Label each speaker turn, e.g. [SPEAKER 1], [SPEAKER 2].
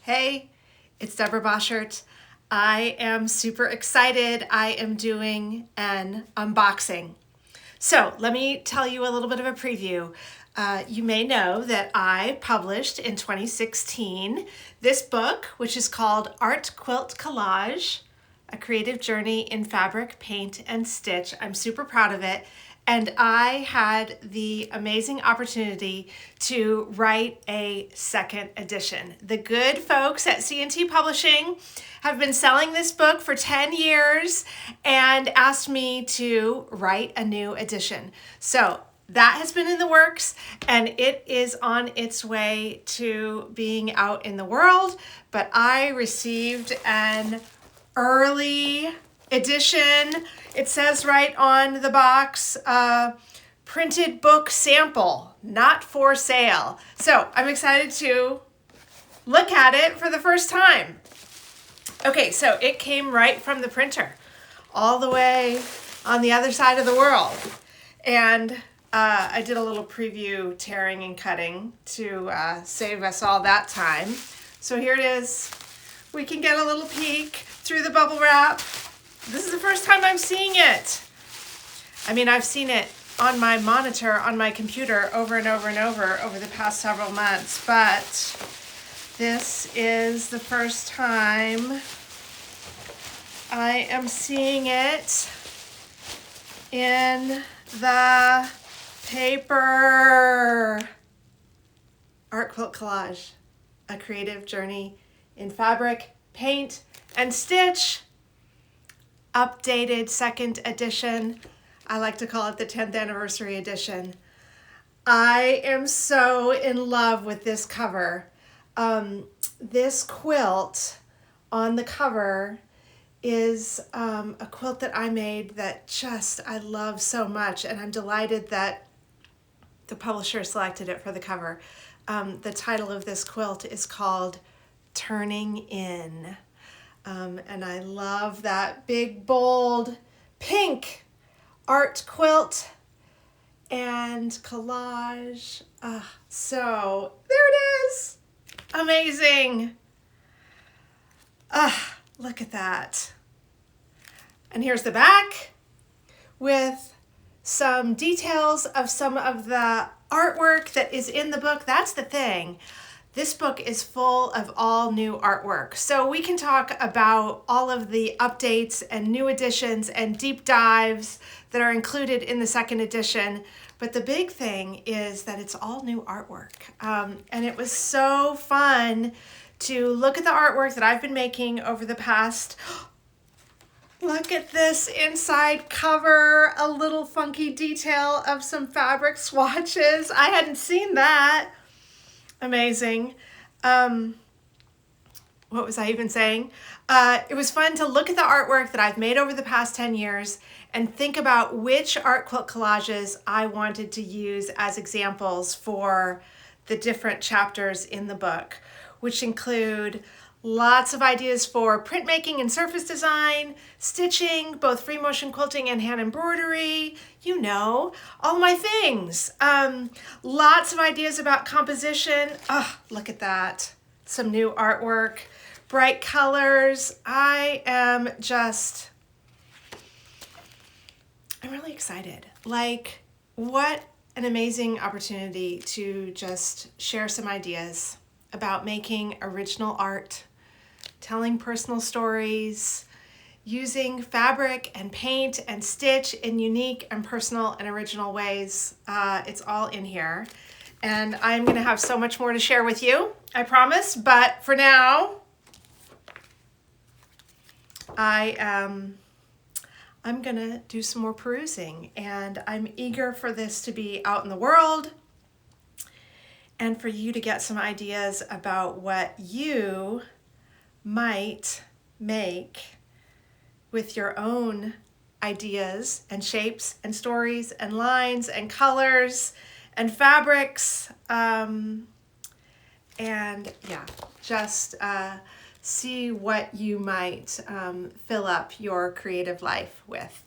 [SPEAKER 1] Hey, it's Deborah Boschert. I am super excited. I am doing an unboxing. So let me tell you a little bit of a preview. You may know that I published in 2016 this book, which is called Quilt Collage, A Creative Journey in Fabric, Paint, and Stitch. I'm super proud of it. And I had the amazing opportunity to write a second edition. The good folks at C&T Publishing have been selling this book for 10 years and asked me to write a new edition. So that has been in the works and it is on its way to being out in the world. But I received an early edition. It says right on the box, printed book sample, not for sale. So I'm excited to look at it for the first time. Okay, so it came right from the printer, all the way on the other side of the world. And I did a little preview tearing and cutting to save us all that time. So here it is. We can get a little peek through the bubble wrap. This is the first time I'm seeing it. I mean, I've seen it on my monitor, on my computer over and over and over the past several months, but this is the first time I am seeing it in the paper. Art Quilt Collage, A Creative Journey in Fabric, Paint, and Stitch. Updated second edition. I like to call it the 10th anniversary edition. I am so in love with this cover. This quilt on the cover is a quilt that I made that just I love so much, and I'm delighted that the publisher selected it for the cover. The title of this quilt is called Turning In. And I love that big, bold, pink art quilt and collage. So there it is. Amazing. Look at that. And here's the back with some details of some of the artwork that is in the book. That's the thing. This book is full of all new artwork. So we can talk about all of the updates and new additions and deep dives that are included in the second edition. But the big thing is that it's all new artwork. And it was so fun to look at the artwork that I've been making over the past. Look at this inside cover, a little funky detail of some fabric swatches. I hadn't seen that. Amazing. What was I even saying? It was fun to look at the artwork that I've made over the past 10 years and think about which art quilt collages I wanted to use as examples for the different chapters in the book, which include lots of ideas for printmaking and surface design, stitching, both free motion quilting and hand embroidery, you know, all my things. Lots of ideas about composition. Look at that. Some new artwork, bright colors. I'm really excited. Like, what an amazing opportunity to just share some ideas about making original art, telling personal stories, using fabric and paint and stitch in unique and personal and original ways. It's all in here. And I'm gonna have so much more to share with you, I promise. But for now, I'm gonna do some more perusing, and I'm eager for this to be out in the world and for you to get some ideas about what you might make with your own ideas and shapes and stories and lines and colors and fabrics. And yeah, just see what you might fill up your creative life with.